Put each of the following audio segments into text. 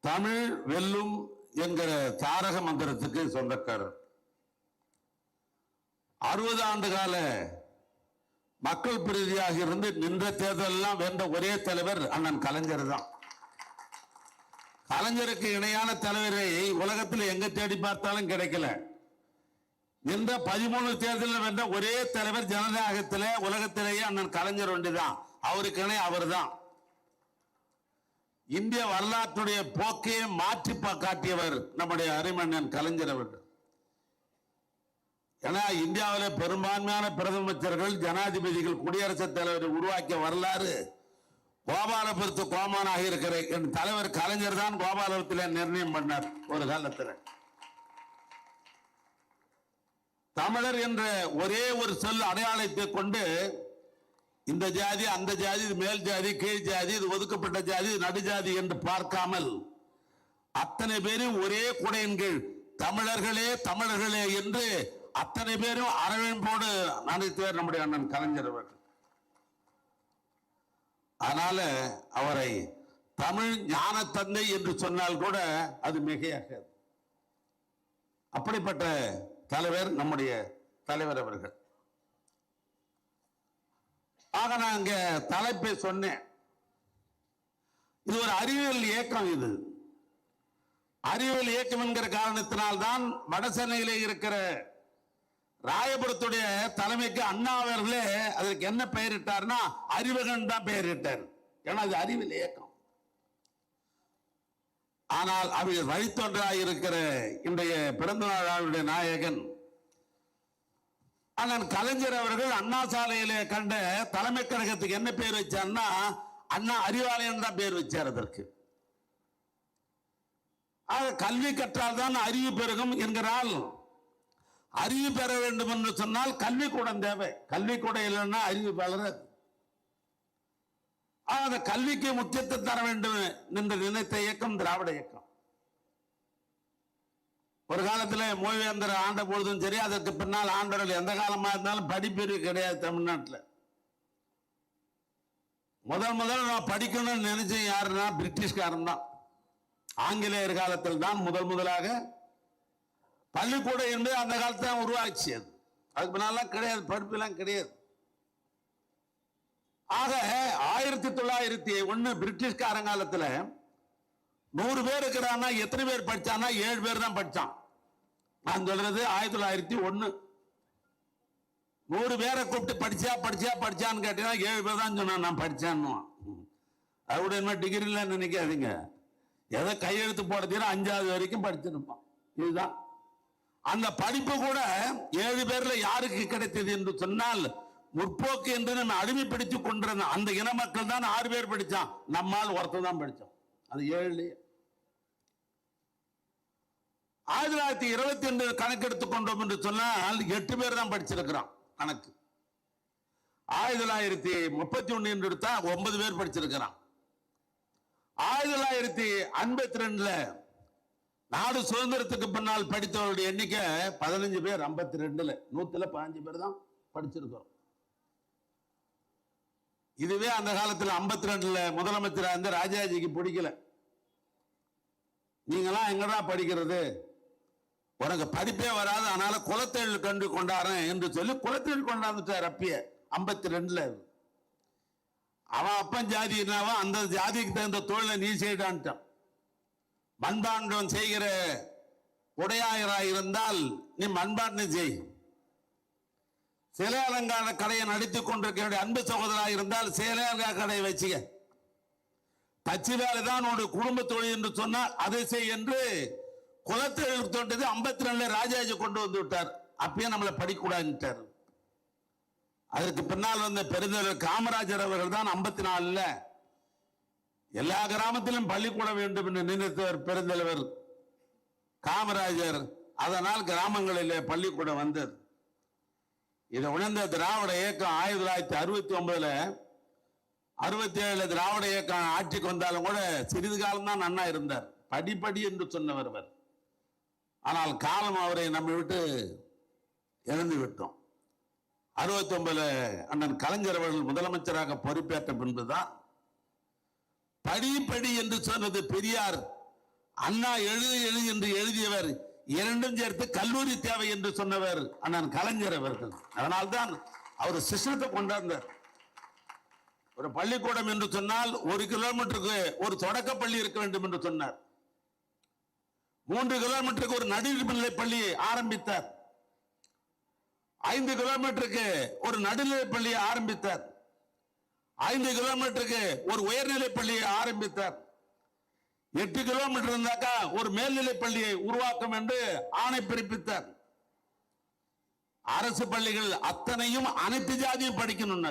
தமிழ் வெல்லும் என்கிற தாரக மந்திரத்துக்கு சொந்தக்காரர். 60 ஆண்டு கால மக்கள் பிரதியாக இருந்து நின்ற தேர்தலெல்லாம் வென்ற ஒரே தலைவர் அண்ணன் கலைஞர் தான். கலைஞருக்கு இணையான தலைவரை உலகத்தில் எங்க தேடி பார்த்தாலும் கிடைக்கல. நின்ற 13 தேர்தலில் வென்ற ஒரே தலைவர் ஜனநாயகத்திலே உலகத்திலேயே அண்ணன் கலைஞர் ஒன்றுதான். அவருக்கு இணை அவர் தான். இந்திய வரலாற்றுடைய போக்கையை மாற்றி காட்டியவர் நம்முடைய அரிமண்ணன் கலைஞர் அவர்கள். ஏன்னா இந்தியாவில் பெரும்பான்மையான பிரதமர்கள், ஜனாதிபதிகள், குடியரசுத் தலைவரை உருவாக்கிய வரலாறு கோபாலபுரத்து கோமானாக இருக்கிற என் தலைவர் கலைஞர் தான் கோபாலபுரத்தில் நிர்ணயம் பண்ணார். ஒரு காலத்தில் தமிழர் என்ற ஒரே ஒரு சொல் அடையாளத்தை கொண்டு இந்த ஜாதி, அந்த ஜாதி, இது மேல் ஜாதி, கீழ் ஜாதி, இது ஒதுக்கப்பட்ட ஜாதி, நடு ஜாதி என்று பார்க்காமல் அத்தனை பேரும் ஒரே குடையின் கீழ் தமிழர்களே தமிழர்களே என்று அத்தனை பேரும் அரவணைப்போடு நினைத்தவர் நம்முடைய அண்ணன் கலைஞர் அவர்கள். அதனால அவரை தமிழ் ஞான தந்தை என்று சொன்னால் கூட அது மிகையாகாது. அப்படிப்பட்ட தலைவர் நம்முடைய தலைவர் அவர்கள். ஆக நான் இங்க தலைப்பை சொன்னேன். இது ஒரு அறிவியல் இயக்கம். இது அறிவியல் இயக்கம் என்கிற காரணத்தினால்தான் வடசென்னையிலே இருக்கிற ராயபுரத்துடைய தலைமைக்கு அண்ணா அவர்களே அதற்கு என்ன பெயரிட்டார்னா அறிவகன் தான் பெயரிட்டார். ஏன்னா அது அறிவியல் இயக்கம். ஆனால் அவர் வழித்தொன்றாக இருக்கிற இன்றைய பிறந்த நாளுடைய நாயகன் அண்ணன் கலைஞர் அவர்கள் அண்ணா சாலையிலே கண்ட தலைமை கழகத்துக்கு என்ன பேர் வச்சார்னா அண்ணா அறிவாலயம் தான் பேர் வச்சார். அதற்கு கல்வி கற்றால் தான் அறிவு பெருகும் என்கிறால், அறிவு பெற வேண்டும் என்று சொன்னால் கல்விக்கூடம் தேவை. கல்விக்கூடம் இல்லைன்னா அறிவு வளராது. அந்த கல்விக்கு முக்கியத்துவம் தர வேண்டும் என்று நினைத்த இயக்கம் திராவிட இயக்கம். ஒரு காலத்தில் மூவேந்தர் ஆண்ட பொழுதும் சரி, அதற்கு பின்னால் ஆண்டவர்கள் எந்த காலமாக இருந்தாலும் படிப்பறிவு கிடையாது தமிழ்நாட்டில். முதல் நான் படிக்கணும்னு நினைச்சேன் யாருன்னா பிரிட்டிஷ்காரன் தான். ஆங்கிலேயர் காலத்தில் தான் முதலாக பள்ளிக்கூடம் என்பது அந்த காலத்தில் தான் உருவாச்சு. அதுக்கு பின்னாலாம் கிடையாது, படிப்புலாம் கிடையாது. ஆக 1901 பிரிட்டிஷ்காரன் காலத்தில் 100 பேர் இருக்கிறான்னா எத்தனை பேர் படிச்சான்னா 7 பேர் தான் படிச்சான். நான் சொல்றது 1901. 100 பேரை கூப்பிட்டு படிச்சான்னு கேட்டீங்கன்னா 7 பேர் தான் சொன்னான் நான் படிச்சேன்னு. அவருடைய என்ன டிகிரில நினைக்காதீங்க. எதை கையெழுத்து போடுறதுன்னா 5வது வரைக்கும் படிச்சிருப்பான். இதுதான் அந்த படிப்பு கூட 7 பேர்ல யாருக்கு கிடைத்தது என்று சொன்னால் முற்போக்கு என்று நம்ம அடிமைப்படுத்திக் கொண்டிருந்த அந்த இன மக்கள் தான் 6 பேர் படிச்சான். நம்மால் ஒருத்தர் தான் படிச்சோம். அது 7. 1922 கணக்கெடுத்துக் கொண்டோம் என்று சொன்னால் 8 பேர் தான் படிச்சிருக்கிறான் கணக்கு. 1931 என்று எடுத்தா 9 பேர் படிச்சிருக்கிறான். 1952 நாடு சுதந்திரத்துக்கு பின்னால் படித்தவருடைய எண்ணிக்கை 15 பேர். 52ல 100ல 15 பேர் தான் படிச்சிருக்கிறோம். இதுவே அந்த காலத்தில் 52ல முதலமைச்சராக இருந்த ராஜாஜிக்கு பிடிக்கல. நீங்களாம் எங்கடா படிக்கிறது, உனக்கு படிப்பே வராது, அதனால குலத்தொழில் கண்டு கொண்டாடுறேன் என்று சொல்லி குலத்தொழில் கொண்டாந்துட்டார். அப்பயே 52ல அவன் அப்பன் ஜாதி என்னவோ அந்த ஜாதிக்கு தகுந்த தொழிலை நீ செய்தான்ட்டான். மண்பாண்டம் செய்கிற உடையாயராக இருந்தால் நீ மண்பாண்டம் செய். சிலை அலங்கார கடையை நடத்தி கொண்டிருக்க அன்பு சகோதராக இருந்தால் சிலை அலங்கார கடையை வச்சுக்க. தச்சு வேலை தான் உன்னுடைய குடும்ப தொழில் என்று சொன்னால் அதை செய் என்று குலத்தொழில் தோன்றது 52ல ராஜாஜி கொண்டு வந்து விட்டார். அப்பயே நம்மளை படிக்கூடாதுட்டார். அதற்கு பின்னால் வந்த பெருந்தலைவர் காமராஜர் அவர்கள் தான் 54ல எல்லா கிராமத்திலும் பள்ளிக்கூடம் வேண்டும் என்று நினைத்தவர் பெருந்தலைவர் காமராஜர். அதனால் கிராமங்களிலே பள்ளிக்கூடம் வந்தது. இதை உணர்ந்த திராவிட இயக்கம் 1969ல 67 திராவிட இயக்கம் ஆட்சிக்கு வந்தாலும் கூட சிறிது காலம் தான் அண்ணா இருந்தார். படிப்படி என்று சொன்னவர். ஆனால் காலம் அவரை நம்ம விட்டு இழந்து விட்டோம். 69ல அண்ணன் கலைஞர் அவர்கள் முதலமைச்சராக பொறுப்பேற்ற பின்புதான் படி என்று சொன்னது பெரியார் அண்ணா எழுது எழுது என்று எழுதியவர், இரண்டும் சேர்த்து கல்லூரி தேவை என்று சொன்னவர் அண்ணன் கலைஞர் அவர்கள். அதனால்தான் அவர் சிஸ்டத்தை கொண்டாந்தார். ஒரு பள்ளிக்கூடம் என்று சொன்னால் 1 கிலோமீட்டருக்கு ஒரு தொடக்க பள்ளி இருக்க வேண்டும் என்று சொன்னார். 3 கிலோமீட்டருக்கு ஒரு நடுநிலை பள்ளியை ஆரம்பித்தார். 5 கிலோமீட்டருக்கு ஒரு நடுநிலை பள்ளியை ஆரம்பித்தார். 5 கிலோமீட்டருக்கு ஒரு உயர்நிலை பள்ளியை ஆரம்பித்தார். 8 கிலோமீட்டர் இருந்தாக்கா ஒரு மேல்நிலை பள்ளியை உருவாக்கும் என்று ஆணை பிறப்பித்தார். அரசு பள்ளிகள் அத்தனையும் அனைத்து ஜாதியும் படிக்கணும்,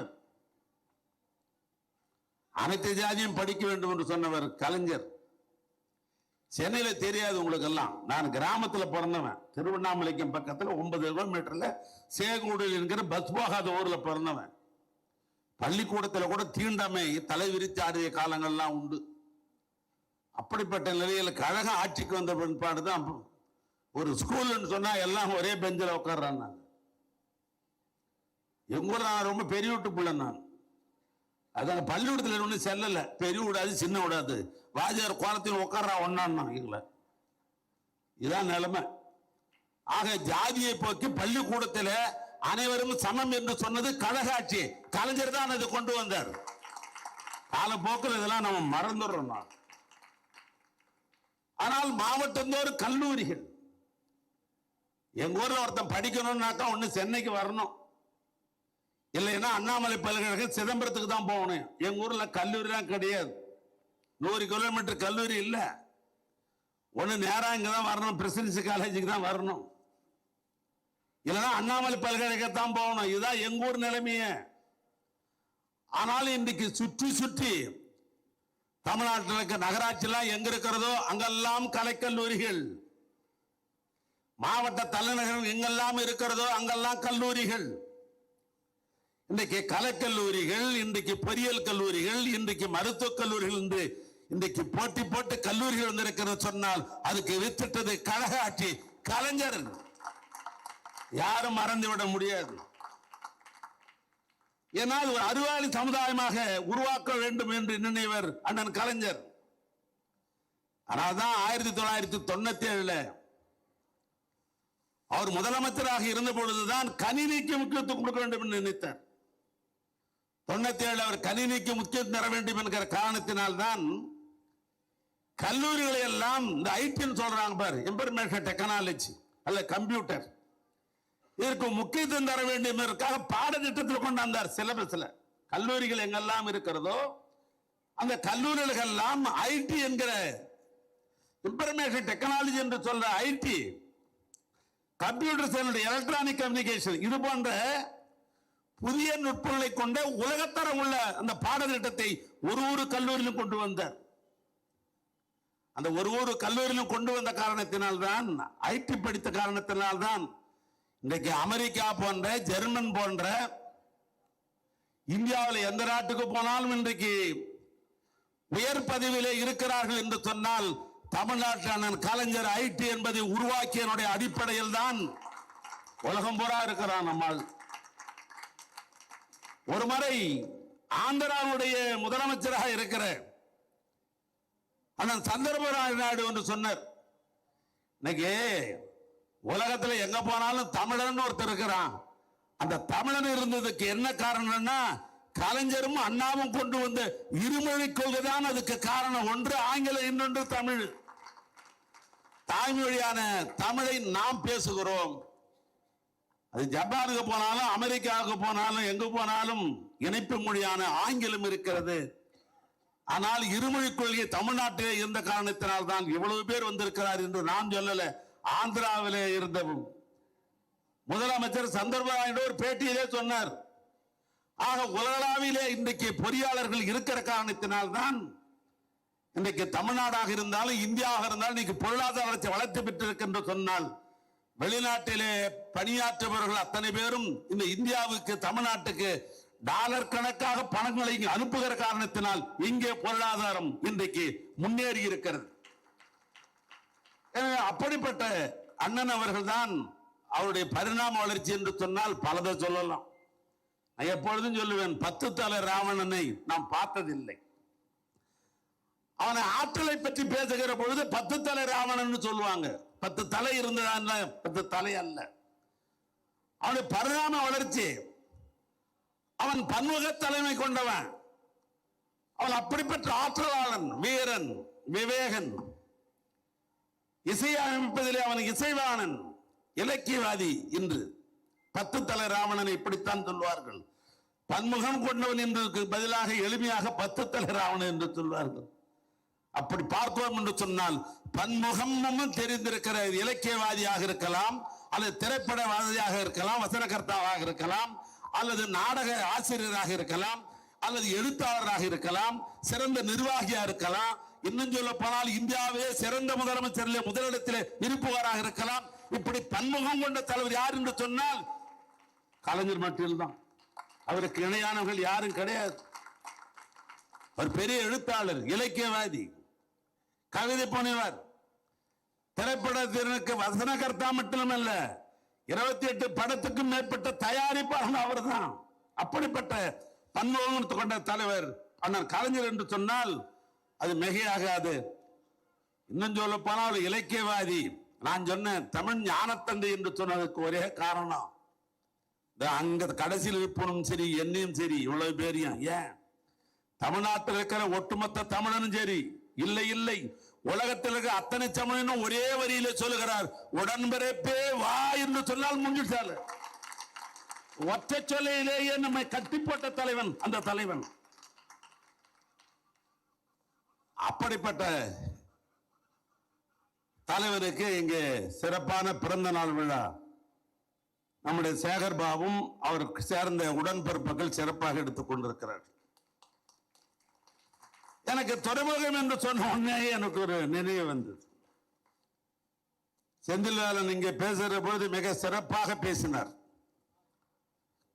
அனைத்து ஜாதியும் படிக்க வேண்டும் என்று சொன்னவர் கலைஞர். சென்னையில தெரியாது உங்களுக்கு எல்லாம், நான் கிராமத்தில் பிறந்தவன். திருவண்ணாமலைக்கு பக்கத்தில் 9 கிலோமீட்டர்ல சேகூடல் என்கிற பஸ் போகாத ஊர்ல பிறந்தவன். பள்ளிக்கூடத்தில் கூட தீண்டாமை தலை விரித்து ஆடிய காலங்கள்லாம் உண்டு. அப்படிப்பட்ட நிலையில் கழக ஆட்சிக்கு வந்த பிற்பாடு தான் ஒரு ஸ்கூல்னு சொன்னா எல்லாம் ஒரே பெஞ்சில் உட்கார்றான். எங்க ஊர்ல நான் ரொம்ப பெரிய வீட்டு பிள்ளை. நான் அதாங்க பள்ளிக்கூடத்தில் ஒன்றும் செல்லல, பெரிய விடாது சின்ன விடாது, வாஜியார் கோலத்தில் உட்கார்றா ஒன்னான்னா எங்களை. இதான் நிலைமை. ஆக ஜாதியை போக்கி பள்ளிக்கூடத்தில் அனைவரும் சமம் என்று சொன்னது கழக ஆட்சி. கலைஞர் தான் அதை கொண்டு வந்தார். காலப்போக்கில் இதெல்லாம் நம்ம மறந்துடுறோம். ஆனால் மாவட்டந்தோறும் கல்லூரிகள், எங்க ஊர்ல ஒருத்தன் படிக்கணும்னாக்கா ஒண்ணு சென்னைக்கு வரணும், இல்லைன்னா அண்ணாமலை பல்கலைக்கழகம் சிதம்பரத்துக்கு தான் போகணும். எங்க ஊர்ல கல்லூரி தான் கிடையாது. 100 கிலோமீட்டர் கல்லூரி இல்ல. ஒண்ணு நேரா இங்கதான் வரணும், பிரசிடென்சி காலேஜுக்கு தான் வரணும், இல்லைன்னா அண்ணாமலை பல்கலைக்கழகம் போகணும். இதுதான் எங்க ஊர் நிலைமையே. ஆனாலும் இன்றைக்கு சுற்றி சுற்றி தமிழ்நாட்டில் இருக்க நகராட்சியெல்லாம் எங்க இருக்கிறதோ அங்கெல்லாம் கலைக்கல்லூரிகள், மாவட்ட தலைநகரம் எங்கெல்லாம் இருக்கிறதோ அங்கெல்லாம் கல்லூரிகள். இன்றைக்கு கலைக்கல்லூரிகள், இன்றைக்கு பொறியியல் கல்லூரிகள், இன்றைக்கு மருத்துவக் கல்லூரிகள் என்று இன்றைக்கு போட்டி போட்டு கல்லூரிகள் வந்திருக்கிறது சொன்னால் அதுக்கு வித்திட்டது கழக ஆட்சி, கலைஞர். யாரும் மறந்துவிட முடியாது. ஏனால் ஒரு அறிவாளி சமுதாயமாக உருவாக்க வேண்டும் என்று நினைவர் அண்ணன் கலைஞர். அதனால்தான் 1997 அவர் முதலமைச்சராக இருந்த பொழுதுதான் கணினிக்கு முக்கியத்துவம் கொடுக்க வேண்டும் என்று நினைத்தார். 97 அவர் கணினிக்கு முக்கியத்துவம் தர வேண்டும் என்கிற காரணத்தினால்தான் கல்லூரிகளை எல்லாம் இந்த ஐடின்னு சொல்றாங்க பாரு, இன்ஃபர்மேஷன் டெக்னாலஜி அல்ல கம்ப்யூட்டர், இதற்கு முக்கியத்துவம் தர வேண்டும் என்பதற்காக பாடத்திட்டத்தில் கொண்டாந்தார். சிலபஸ்ல கல்லூரிகள் எங்கெல்லாம் இருக்கிறதோ அந்த கல்லூரிகள் எல்லாம் ஐடி என்கிற இன்ஃபர்மேஷன் டெக்னாலஜி என்று சொல்ற ஐடி, கம்ப்யூட்டர், எலக்ட்ரானிக் கம்யூனிகேஷன், இது போன்ற புதிய நுட்பங்களை கொண்ட உலகத்தரம் உள்ள அந்த பாடத்திட்டத்தை ஒரு கல்லூரியிலும் கொண்டு வந்தார். அந்த ஒரு கல்லூரியிலும் கொண்டு வந்த காரணத்தினால்தான், ஐடி படித்த காரணத்தினால்தான் இன்றைக்கு அமெரிக்கா போன்ற, ஜெர்மன் போன்ற, இந்தியாவில் எந்த நாட்டுக்கு போனாலும் இன்றைக்கு உயர் பதவியிலே இருக்கிறார்கள் என்று சொன்னால் தமிழ்நாட்டில் கலைஞர் ஐடி என்பதை உருவாக்கியனுடைய அடிப்படையில் தான் உலகம் பூரா இருக்கிறான். நம்மால் ஒரு முறை ஆந்திராவுடைய முதலமைச்சராக இருக்கிற அண்ணன் சந்திரபாபு நாயுடு என்று சொன்னார், இன்னைக்கு உலகத்துல எங்க போனாலும் தமிழன் ஒருத்தர் இருக்கிறான். அந்த தமிழன் இருந்ததுக்கு என்ன காரணம்னா கலைஞரும் அண்ணாவும் கொண்டு வந்த இருமொழி கொள்கைதான் அதுக்கு காரணம். ஒன்று ஆங்கிலம், இன்னொன்று தமிழ். தாய்மொழியான தமிழை நாம் பேசுகிறோம். அது ஜப்பானுக்கு போனாலும் அமெரிக்காவுக்கு போனாலும் எங்கு போனாலும் இணைப்பு மொழியான ஆங்கிலம் இருக்கிறது. ஆனால் இருமொழி கொள்கை தமிழ்நாட்டிலே இருந்த காரணத்தினால் தான் இவ்வளவு பேர் வந்திருக்கிறார் என்று நான் சொல்லல. ஆந்திராவிலே இருந்த முதலமைச்சர் சந்திரபாபு ஒரு பேட்டியிலே சொன்னார். ஆக உலகளாவிலே இன்றைக்கு பொறியாளர்கள் இருக்கிற காரணத்தினால் தான் இன்றைக்கு தமிழ்நாடாக இருந்தாலும் இந்தியாவாக இருந்தாலும் இன்னைக்கு பொருளாதார வளர்ச்சி வளர்ச்சி பெற்றிருக்கின்ற சொன்னால் வெளிநாட்டிலே பணியாற்றுபவர்கள் அத்தனை பேரும் இந்த இந்தியாவுக்கு, தமிழ்நாட்டுக்கு டாலர் கணக்காக பணங்களை அனுப்புகிற காரணத்தினால் இங்கே பொருளாதாரம் இன்றைக்கு முன்னேறி இருக்கிறது. அப்படிப்பட்ட அண்ணன் அவர்கள் தான் அவருடைய பரிணாம வளர்ச்சி என்று சொன்னால் பலதை சொல்லலாம். நான் எப்பொழுதும் சொல்லுவேன், 10 தலை ராவணனை நாம் பார்த்ததில்லை. அவனை ஆற்றலை பற்றி பேசுகிற பொழுது 10 தலை ராவணன் சொல்லுவாங்க. 10 தலை இருந்ததா? 10 தலை அல்ல. அவனுடைய பரிணாம வளர்ச்சி, அவன் பன்முக தலைமை கொண்டவன், அவன் அப்படிப்பட்ட ஆற்றலாளன், வீரன், விவேகன், இசையமைப்பதிலே அவன் இசைவாணன், இலக்கியவாதி. இன்று 10 தலை ராவணனை இப்படித்தான் சொல்வார்கள். பன்முகம் கொண்டவன் என்று பதிலாக எளிமையாக 10 தலை ராவணன் என்று சொல்வார்கள். அப்படி பார்த்தோம் என்று சொன்னால் பன்முகமும் தெரிந்திருக்கிற இலக்கியவாதியாக இருக்கலாம், அல்லது திரைப்படவாதியாக இருக்கலாம், வசனகர்த்தாவாக இருக்கலாம், அல்லது நாடக ஆசிரியராக இருக்கலாம், அல்லது எழுத்தாளராக இருக்கலாம், சிறந்த நிர்வாகியா இருக்கலாம், இன்னும் சொல்ல போனால் இந்தியாவே சிறந்த முதலமைச்சரில் முதலிடத்தில் இருப்பவராக இருக்கலாம். இப்படி பன்முகம் கொண்ட தலைவர் யார் என்று சொன்னால் கலைஞர் மட்டும்தான். அவருக்கு இணையானவர்கள் யாரும் கிடையாது. ஒரு பெரிய எழுத்தாளர், இலக்கியவாதி, கவிதை புனைவர், திரைப்படத்திற்கு வசனகர்த்தா மட்டுமல்ல, 28 படத்துக்கும் மேற்பட்ட தயாரிப்பாளர் அவர் தான். அப்படிப்பட்ட பன்முகம் கொண்ட தலைவர் அண்ணன் கலைஞர் என்று சொன்னால் அது மிகையாகாது. இன்னும் சொல்ல போனால் இலக்கியவாதி. நான் சொன்ன தமிழ் ஞானத்தந்தை என்று சொன்னதுக்கு ஒரே காரணம், அங்க கடைசியில் இருப்பனும் சரி, என்னையும் சரி, இவ்வளவு பேரையும் ஏன் தமிழ்நாட்டில் இருக்கிற ஒட்டுமொத்த தமிழனும் சரி, இல்லை இல்லை உலகத்தில் இருக்கிற அத்தனை தமிழனும் ஒரே வரியில சொல்லுகிறார், உடன்பிறப்பே வா என்று சொன்னால் முடிஞ்சிட்டாரு. ஒற்றை சொல்லையிலேயே நம்மை கட்டி போட்ட தலைவன் அந்த தலைவன். அப்படிப்பட்ட தலைவருக்கு இங்கே சிறப்பான பிறந்த நாள் விழா நம்முடைய சேகர் பாபும் அவருக்கு சேர்ந்த உடன்பிறப்புகள் சிறப்பாக எடுத்துக் கொண்டிருக்கிறார். எனக்கு துறைமுகம் என்று சொன்ன உடனே எனக்கு ஒரு நினைவு வந்தது. செந்தில்வேலன் இங்கே பேசுகிற பொழுது மிக சிறப்பாக பேசினார்.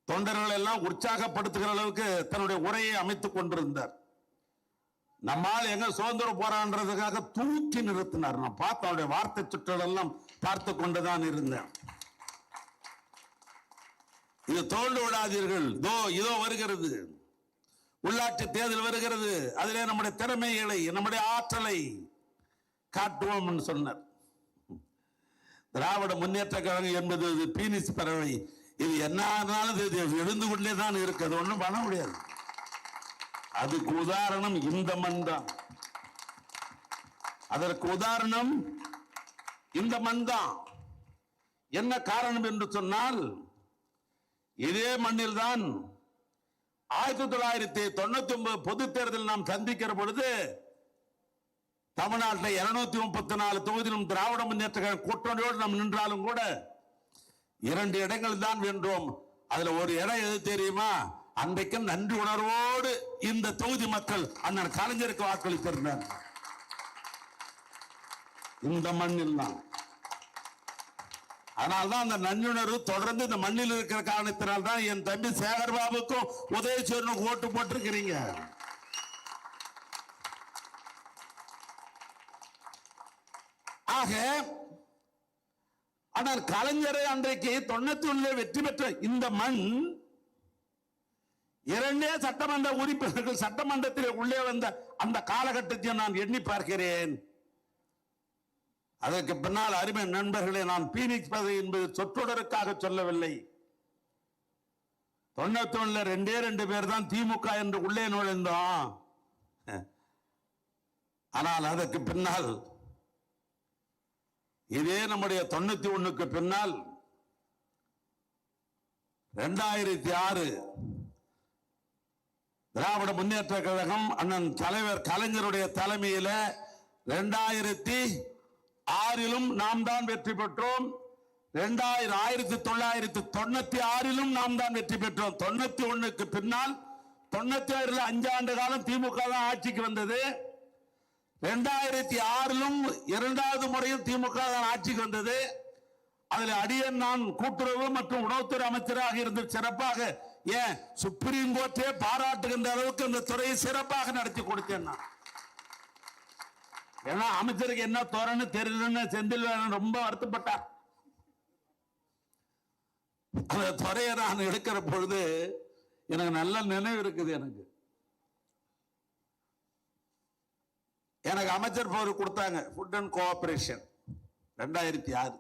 தொண்டர்கள் எல்லாம் உற்சாகப்படுத்துகிற அளவுக்கு தன்னுடைய உரையை அமைத்துக் கொண்டிருந்தார். நம்மால் எங்க சுதந்திர போராடுறதுக்காக தூக்கி நிறுத்தினார். நான் பார்த்த அவருடைய வார்த்தை சுற்றல் எல்லாம் பார்த்து கொண்டுதான் இருந்தேன். இது தோல்வி விடாதீர்கள், இதோ வருகிறது, உள்ளாட்சி தேர்தல் வருகிறது, அதிலே நம்முடைய திறமைகளை, நம்முடைய ஆற்றலை காட்டுவோம் என்று சொன்னார். திராவிட முன்னேற்ற கழகம் என்பது பீனிஸ் பறவை, இது என்ன எழுந்து கொண்டே தான் இருக்கு, அது ஒண்ணும் பண்ண முடியாது. அதுக்கு உதாரணம் இந்த மண் தான். அதற்கு உதாரணம் இந்த மண் தான். என்ன காரணம் என்று சொன்னால், இதே மண்ணில் தான் 1999 பொது தேர்தல் நாம் சந்திக்கிற பொழுது தமிழ்நாட்டில் 234 தொகுதியிலும் திராவிட முன்னேற்ற கழக கூட்டணியோடு நாம் நின்றாலும் கூட 2 இடங்கள் தான் வென்றோம். அதுல ஒரு இடம் எது தெரியுமா? அன்றைக்கு நன்றி உணர்வோடு இந்த தொகுதி மக்கள் அண்ணன் கலைஞருக்கு வாக்களித்திருந்தார். இந்த மண்ணில் தான். அதனால்தான் அந்த நன்னுணர்வு தொடர்ந்து இந்த மண்ணில் இருக்கிற காரணத்தினால்தான் என் தம்பி சேகர் பாபுக்கும் உதயசூரனுக்கு ஓட்டு போட்டிருக்கிறீங்க. ஆக ஆனால் கலைஞரை அன்றைக்கு 91 வெற்றி பெற்ற இந்த மண் 2 சட்டமன்ற உறுப்பினர்கள் சட்டமன்றத்தில் உள்ளே வந்த அந்த காலகட்டத்தை நான் எண்ணி பார்க்கிறேன். அதற்கு பின்னால் அருமை நண்பர்களே, நான் பீனிக்ஸ் பதவி என்பது சொற்றொடருக்காக சொல்லவில்லை. 91 2 பேர் தான் திமுக என்று உள்ளே நுழைந்தோம். ஆனால் அதற்கு பின்னால் இதே நம்முடைய 91க்கு பின்னால் 2006 திராவிட முன்னேற்ற கழகம் அண்ணன் தலைவர் கலைஞருடைய தலைமையில 2006 நாம் தான் வெற்றி பெற்றோம். 1996 நாம் தான் வெற்றி பெற்றோம். 91க்கு பின்னால் 96 5 ஆண்டு காலம் திமுக தான் ஆட்சிக்கு வந்தது. 2006 இரண்டாவது முறையும் திமுக தான் ஆட்சிக்கு வந்தது. அதில் அடியன் நான் கூட்டுறவு மற்றும் உணவுத்துறை அமைச்சராக இருந்து சிறப்பாக, ஏன் சுப்ரீம் கோர்ட்டே பாராட்டுகின்ற அளவுக்கு அந்த துறையை சிறப்பாக நடத்தி கொடுத்தேன். ஏன்னா அமைச்சருக்கு என்ன தோறன்னு தெரியலன்னு செந்தில்வேலன் ரொம்ப வருத்தப்பட்டார். அந்த துறையை நான் எடுக்கிற பொழுது எனக்கு நல்ல நினைவு இருக்குது. எனக்கு எனக்கு அமைச்சர் பொறுப்பு கொடுத்தாங்க, ஃபுட் அண்ட் கோஆபரேஷன் 2006.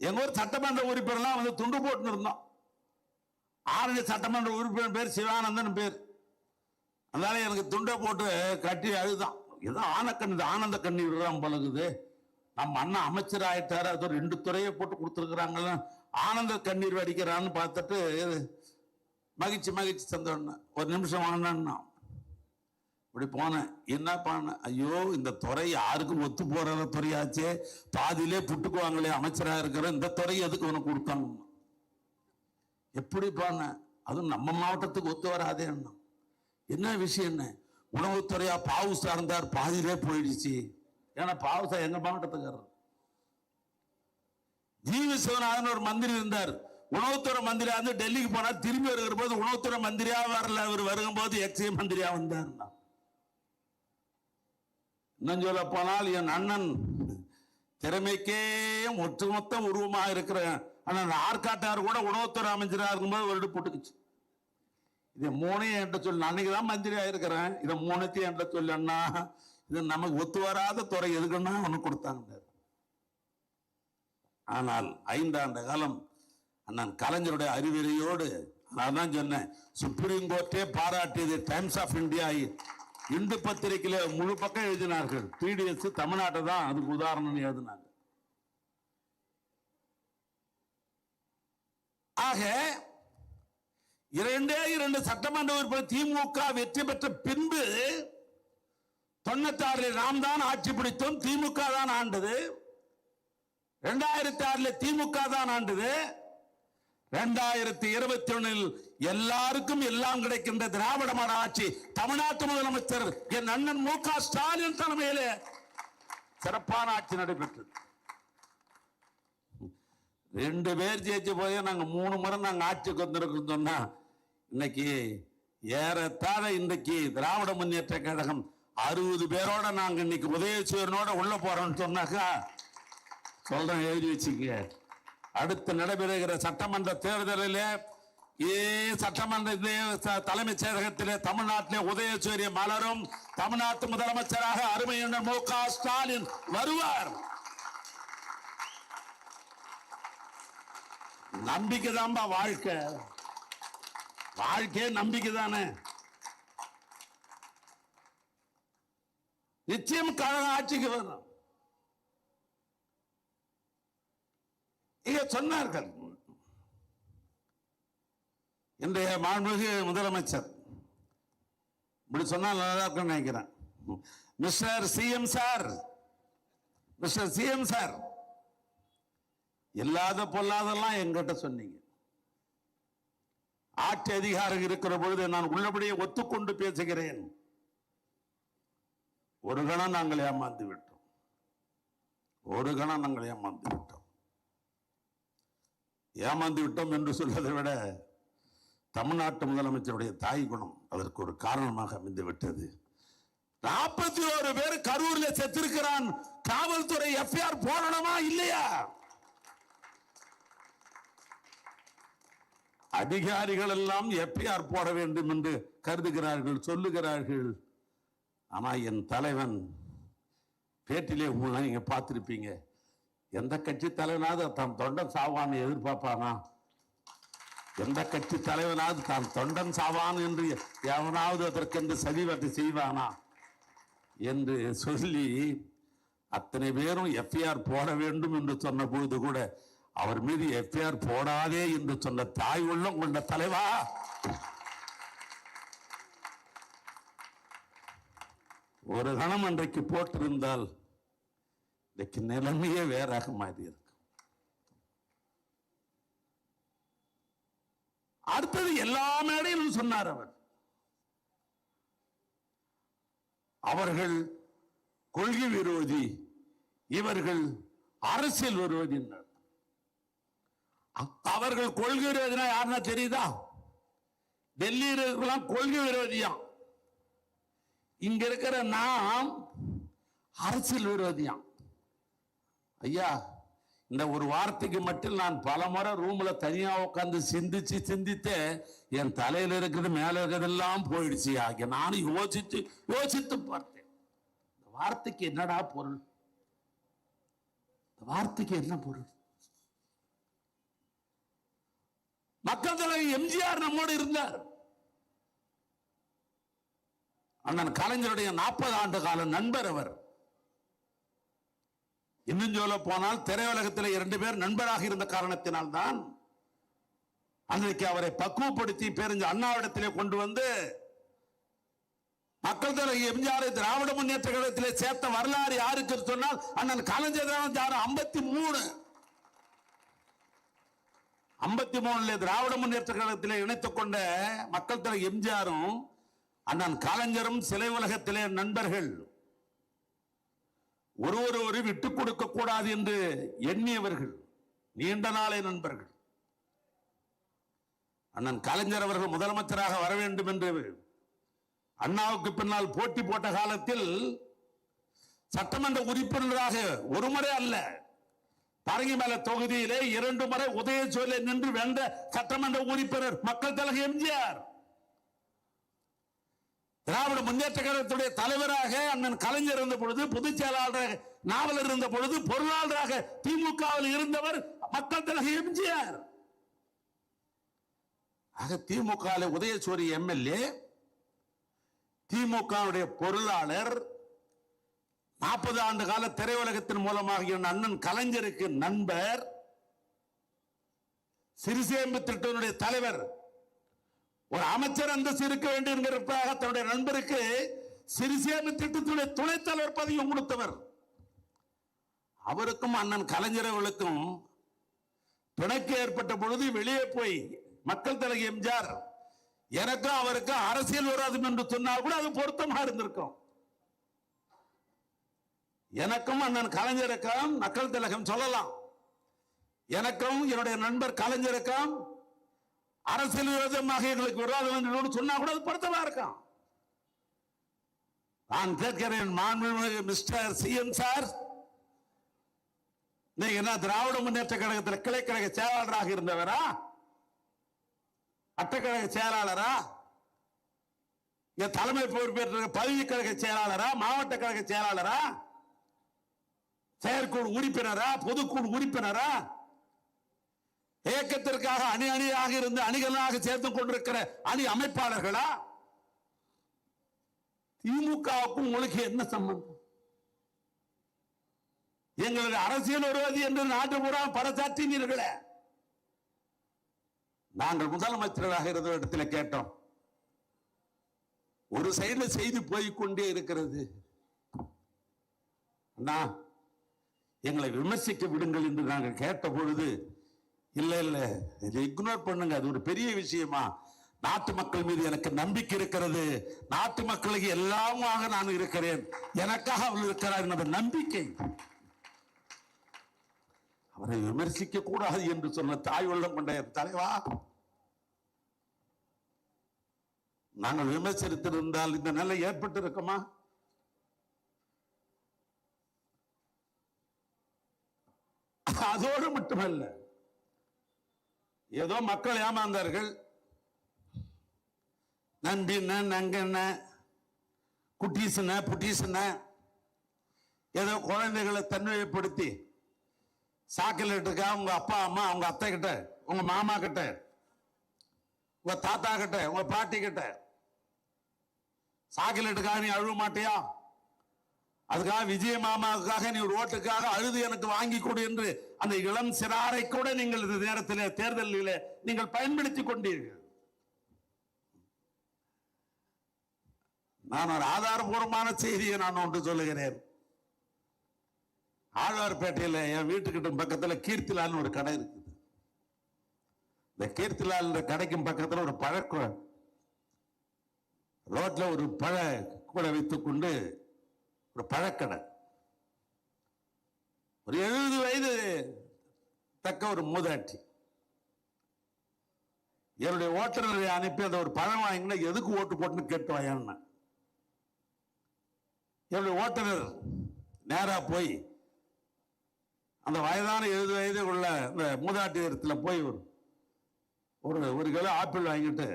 எங்க ஊர் சட்டமன்ற உறுப்பினர்லாம் வந்து துண்டு போட்டு இருந்தோம். ஆரஞ்சு சட்டமன்ற உறுப்பினர் பேர் சிவானந்தன் பேர். அதனால எனக்கு துண்டை போட்டு கட்டி அழுதான். ஏதோ ஆனந்த கண்ணீர் தான் பழகுது. நம்ம அண்ணா அமைச்சர் ஆயிட்டாரு, அது 2 துறையை போட்டு கொடுத்துருக்குறாங்கல்ல, ஆனந்த கண்ணீர் வடிக்கிறான்னு பார்த்துட்டு மகிழ்ச்சி சந்தோஷம். ஒரு நிமிஷம் வாங்கினா இப்படி போனேன். என்ன பண்ண, ஐயோ இந்த துறை யாருக்கும் ஒத்து போற துறையாச்சே, பாதியிலே புட்டுக்குவாங்களே அமைச்சராக இருக்கிற இந்த துறை எதுக்கு உனக்கு கொடுத்தாங்க. எப்படி பண்ண, அதுவும் நம்ம மாவட்டத்துக்கு ஒத்து வராதே. என்ன விஷயம், என்ன உணவுத்துறையா பாவுசா இருந்தார், பாதியிலே போயிடுச்சு. ஏன்னா பாவுசா எங்க மாவட்டத்துக்காரர். ஜீவி சிவநாதன் ஒரு மந்திரி இருந்தார், உணவுத்துறை மந்திரியா இருந்து டெல்லிக்கு போனா திரும்பி வருகிற போது உணவுத்துறை மந்திரியா வரல, அவர் வரும்போது எக்ஸை மந்திரியா வந்தார். இன்னும் சொல்ல போனால் என் அண்ணன் திறமைக்கே ஒட்டுமொத்த உருவமாக இருக்கிற அண்ணன் ஆற்காட்டார் கூட உணவுத்துறை அமைச்சராக இருக்கும்போது ஒரு போட்டுக்குச்சு. இதை 3 என்கிட்ட சொல்லு, அன்னைக்குதான் மந்திரியா இருக்கிறேன், இதை 3 என்கிட்ட சொல்லு அண்ணா, இது நமக்கு ஒத்து வராத துறை எதுக்குன்னா ஒண்ணு கொடுத்தாங்க. ஆனால் 5 ஆண்டு காலம் அண்ணன் கலைஞருடைய அறிவுரையோடு, நான் தான் சொன்னேன், சுப்ரீம் கோர்ட்டே பாராட்டியது. டைம்ஸ் ஆஃப் இந்தியா இந்து பத்திரிகையில முழு பக்கம் எழுதினார்கள். பிடிஎஸ் தமிழ்நாட்டை தான் அதுக்கு உதாரணம் எழுதினாங்க. ஆக 2 சட்டமன்ற உறுப்பினர் திமுக வெற்றி பெற்ற பின்பு 96 நாம் தான் ஆட்சி பிடித்தோம், திமுக தான் ஆண்டது. 2006 திமுக தான் ஆண்டது. 2021 எல்லாருக்கும் எல்லாம் கிடைக்கின்ற திராவிட மாடல் ஆட்சி, தமிழ்நாட்டு முதலமைச்சர் என் அண்ணன் மு.க. ஸ்டாலின் தலைமையிலே சிறப்பான ஆட்சி நடைபெற்றது. 2 பேர் ஜெயிச்சு போய் நாங்க 3 முறை நாங்க ஆட்சிக்கு வந்திருக்கோம் சொன்னா, இன்னைக்கு ஏறத்தாழ இன்றைக்கு திராவிட முன்னேற்ற கழகம் 60 பேரோட நாங்க இன்னைக்கு உதயசூரனோட உள்ள போறோம்னு சொன்னாக்கா சொல்றேன், எழுதி வச்சுக்க. அடுத்து நடைபெறுகிற சட்டமன்ற தேர்தலில் சட்டமன்ற தலைமைச் செயலகத்திலே தமிழ்நாட்டிலே உதயசூரிய மலரும். தமிழ்நாட்டு முதலமைச்சராக அருமையான மு.க. ஸ்டாலின் வருவார். நம்பிக்கை தான்பா வாழ்க்கை, வாழ்க்கையே நம்பிக்கை தானே. நிச்சயம் கழகம் ஆட்சிக்கு வரும். இங்க சொன்னார்கள் இன்றைய மாண்புமிகு முதலமைச்சர், இப்படி சொன்னால் நல்லா இருக்குன்னு நினைக்கிறேன். Mister CM sir, mister CM sir, இல்லாத பொல்லாதெல்லாம் என்கிட்ட சொன்னீங்க. ஆட்சி அதிகாரம் இருக்கிற பொழுது நான் உள்ளபடியே ஒத்துக்கொண்டு பேசுகிறேன். ஒரு கணம் நாங்கள் ஏமாந்து விட்டோம், ஒரு கணம் நாங்கள் ஏமாந்து விட்டோம். ஏமாந்து விட்டோம் என்று சொல்வதை விட தமிழ்நாட்டு முதலமைச்சருடைய தாய் குணம் அதற்கு ஒரு காரணமாக அமைந்து விட்டது. 41 பேர் கரூர்ல செத்திருக்கிறான். காவல்துறை எஃப்ஐஆர் போடணுமா இல்லையா? அதிகாரிகள் எல்லாம் எஃப்ஐஆர் போட வேண்டும் என்று கருதுகிறார்கள், சொல்லுகிறார்கள். ஆனா என் தலைவன் பேட்டிலே நீங்க பார்த்திருப்பீங்க, எந்த கட்சி தலைவனாவது தான் தொண்டன் சாவான்னு எதிர்பார்ப்பானா? எந்த கட்சி தலைவனாவது தான் தொண்டன் சாவான் என்று எவனாவது அதற்கென்று சதிவத்தை செய்வானா என்று சொல்லி அத்தனை பேரும் எஃப்ஐஆர் போட வேண்டும் என்று சொன்ன பொழுது கூட அவர் மீது எஃப்ஐஆர் போடாதே என்று சொன்ன தாய் உள்ளம் கொண்ட தலைவா, ஒரு கணம் அன்றைக்கு போட்டிருந்தால் இன்னைக்கு நிலைமையே வேறாக மாறி இருக்கு. அடுத்தது எல்லா மேடையிலும் சொன்னார் அவர், அவர்கள் கொள்கை விரோதி, இவர்கள் அரசியல் விரோதி. அவர்கள் கொள்கை விரோதினா யாருன்னா தெரியுதா? டெல்லியில் இருக்கலாம் கொள்கை விரோதியாம், இங்க இருக்கிற நாம் அரசியல் விரோதியாம். ஐயா, இந்த ஒரு வார்த்தைக்கு மட்டும் நான் பல முறை ரூம்ல தனியா உட்கார்ந்து சிந்தித்து என் தலையில இருக்கிறது மேல இருக்கிறதெல்லாம் போயிடுச்சு ஆகிய நானும் யோசித்து பார்த்தேன். இந்த வார்த்தைக்கு என்னடா பொருள்? இந்த வார்த்தைக்கு என்ன பொருள்? மக்கள் தலைவர் எம்ஜிஆர் நம்மோடு இருந்தார். அண்ணன் கலைஞருடைய 40 ஆண்டு கால நண்பர் அவர். இன்னும் சொல்ல போனால் திரையுலகத்தில் 2 பேர் நண்பராக இருந்த காரணத்தினால் தான் அன்றைக்கு அவரை பக்குவப்படுத்தி பேருந்து அண்ணாவிடத்திலே கொண்டு வந்து மக்கள் தலைவர் எம்ஜிஆரை திராவிட முன்னேற்ற கழகத்திலே சேர்த்த வரலாறு யாருக்கு சொன்னால் அண்ணன் கலைஞர் தான். 53 திராவிட முன்னேற்ற கழகத்திலே இணைத்துக் கொண்ட மக்கள் தலைவர் எம்ஜிஆரும் அண்ணன் கலைஞரும் சிலை உலகத்திலே நண்பர்கள். ஒருவரை விட்டுக் கொடுக்க கூடாது என்று எண்ணியவர்கள், நீண்ட நாளை நண்பர்கள். அண்ணன் கலைஞர் அவர்கள் முதலமைச்சராக வர வேண்டும் என்று அண்ணாவுக்கு பின்னால் போட்டி போட்ட காலத்தில் சட்டமன்ற உறுப்பினராக ஒரு முறை அல்ல, பரங்கிமலை தொகுதியிலே 2 முறை உதயசூரிலே நின்று வென்ற சட்டமன்ற உறுப்பினர் மக்கள் தலைவர் எம்ஜிஆர். திராவிட முன்னேற்ற கழகத்துடைய தலைவராக அண்ணன் கலைஞர் இருந்த பொழுது, பொதுச் செயலாளராக நாவலர் இருந்த பொழுது, பொருளாளராக திமுகவில் இருந்தவர் மக்கள் தலைவர் எம்ஜிஆர். ஆக திமுக உதயசூரி எம்எல்ஏ, திமுக பொருளாளர், 40 ஆண்டு கால திரையுலகத்தின் மூலமாக அண்ணன் கலைஞருக்கு நண்பர், சிறுசேமிப்பு திட்டத்தினுடைய தலைவர், ஒரு அமைச்சர் அந்தஸ்து இருக்க வேண்டும் என்கிறதுக்காக தன்னுடைய நண்பருக்கு சிறுசேமிப்பு திட்டத்துடைய துணைத் தலைவர் பதவி கொடுத்தவர். அவருக்கும் அண்ணன் கலைஞர் அவர்களுக்கும் பிணக்கு ஏற்பட்ட பொழுது வெளியே போய் மக்கள் தலைவர் எம்ஜிஆர் எனக்கும் அவருக்கும் அரசியல் விரோதம் என்று சொன்னால் கூட அது பொருத்தமா இருந்திருக்கும். எனக்கும் அண்ணன் கலைஞருக்கும் மக்கள் திலகம் சொல்லலாம், எனக்கும் என்னுடைய நண்பர் கலைஞருக்கும் அரசியல் விரோதமாக எங்களுக்கு விரோதம் என்று சொன்னா கூட அது பொருத்தமா இருக்கும். நான் கேட்கிறேன், மாண்புமிகு மிஸ்டர் சிஎம் சார், நீங்க என்ன திராவிட முன்னேற்ற கழகத்தில் கிளைக்கழக செயலாளராக இருந்தவரா, அட்டக்கழக செயலாளரா, தலைமை பொறுப்பேற்ற பதவி கழக செயலாளரா, மாவட்ட கழக செயலாளரா, செயற்குழு உறுப்பினரா, பொதுக்குழு உறுப்பினரா, இயக்கத்திற்காக அணியாக இருந்து அணிகளாக சேர்த்து கொண்டிருக்கிற அணி அமைப்பாளர்களா? திமுகவுக்கும் உங்களுக்கு என்ன சம்பந்தம்? எங்களுடைய அரசியல் விரோதி என்று நாட்டு பூரா பறைசாற்றினீர்களே. நாங்கள் முதலமைச்சராக இருந்த இடத்துல கேட்டோம், ஒரு சைடுல செய்தி போய்கொண்டே இருக்கிறது, எங்களை விமர்சிக்க விடுங்கள் என்று நாங்கள் கேட்ட பொழுது, இல்ல இதை இக்னோர் பண்ணுங்க, அது ஒரு பெரிய விஷயமா, நாட்டு மக்கள் மீது எனக்கு நம்பிக்கை இருக்கிறது, நாட்டு மக்களுக்கு எல்லாமாக நான் இருக்கிறேன், எனக்காக அவள் இருக்கிறார் என்ற நம்பிக்கை. அவரை விமர்சிக்க கூடாது என்று சொன்ன தாய் உள்ளம் கொண்ட தலைவா, நாங்கள் விமர்சித்திருந்தால் இந்த நிலை ஏற்பட்டு இருக்குமா? அதோடு மட்டுமல்ல, ஏதோ மக்கள் ஏமாந்தார்கள், நம்பின நங்கன குட்டீசன புட்டீசன ஏதோ குழந்தைகளை தன்மைப்படுத்தி சாக்கலேட்டுக்கா உங்க அப்பா அம்மா, உங்க அத்தை கிட்ட, உங்க மாமா கிட்ட, உங்க தாத்தா கிட்ட, உங்க பாட்டி கிட்ட சாக்கலேட்டுக்காக நீ அழுவ மாட்டியா? அதுக்காக விஜய மாமாவுக்காக நீ ஒரு ஓட்டுக்காக அழுது எனக்கு வாங்கி கொடு என்று அந்த இளம் சிறாரை கூட நீங்கள் இந்த நேரத்தில் தேர்தலில் நீங்கள் பயன்படுத்திக் கொண்டீர்கள். நான் ஒரு ஆதாரபூர்வமான செய்தியை நான் ஒன்று சொல்லுகிறேன். ஆழ்வார்பேட்டையில் என் வீட்டுக்கிட்ட பக்கத்தில் கீர்த்திலால் ஒரு கடை இருக்குது. இந்த கீர்த்திலால் கடைக்கும் பக்கத்தில் ஒரு பழக்க ரோட்ல ஒரு பழ கூட வைத்துக் கொண்டு ஒரு பழக்கடை, ஒரு 70 வயது தக்க ஒரு மூதாட்டி, என்னுடைய ஓட்டுநரை அனுப்பி அந்த ஒரு பழம் வாங்கினா எதுக்கு ஓட்டு போட்டுன்னு கேட்டு வாங்க. என்னுடைய ஓட்டுநர் நேரா போய் அந்த வயதான 70 வயது உள்ள இந்த மூதாட்டி இடத்துல போய் ஒரு கிலோ ஆப்பிள் வாங்கிட்டு,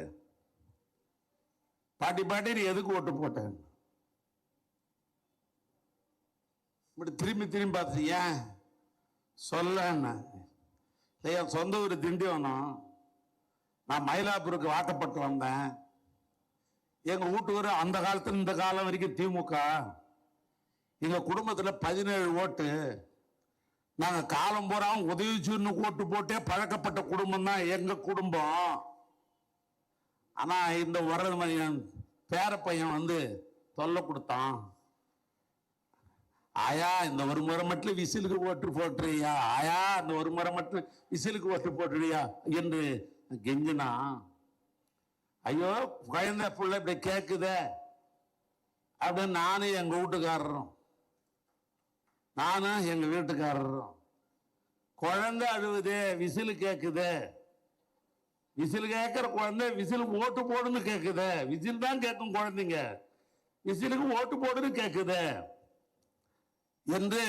பாட்டி நீ எதுக்கு ஓட்டு போட்டேன்? இப்படி திரும்பி பார்த்து, ஏன் சொல்ல, என் சொந்த ஊர் திண்டிவனம், நான் மயிலாப்பூருக்கு வாக்கப்பட்டு வந்தேன். எங்க வீட்டுக்கு அந்த காலத்துல இந்த காலம் வரைக்கும் திமுக. எங்க குடும்பத்துல 17 ஓட்டு. நாங்க காலம் பூரா உதவிச்சூர்னு ஓட்டு போட்டே பழக்கப்பட்ட குடும்பம் தான் எங்க குடும்பம். ஆனா இந்த வரது பேர பையன் வந்து தொல்லை கொடுத்தான். ஆயா இந்த ஒரு முறை மட்டும் விசிலுக்கு ஓட்டு போட்டுறியா, ஆயா இந்த ஒரு முறை மட்டும் விசிலுக்கு ஓட்டு போட்டுறியா என்று கெஞ்சினா. ஐயோ குழந்தை பிள்ளை இப்படி கேக்குதே அப்படின்னு நானும் எங்க வீட்டுக்காரரும் குழந்தை அழுவுதே, விசிலு கேக்குதே, விசில் கேட்கிற குழந்தை விசிலுக்கு ஓட்டு போடுன்னு கேக்குதே, விசில் தான் கேட்கும் குழந்தைங்க, விசிலுக்கு ஓட்டு போடுன்னு கேக்குதே என்று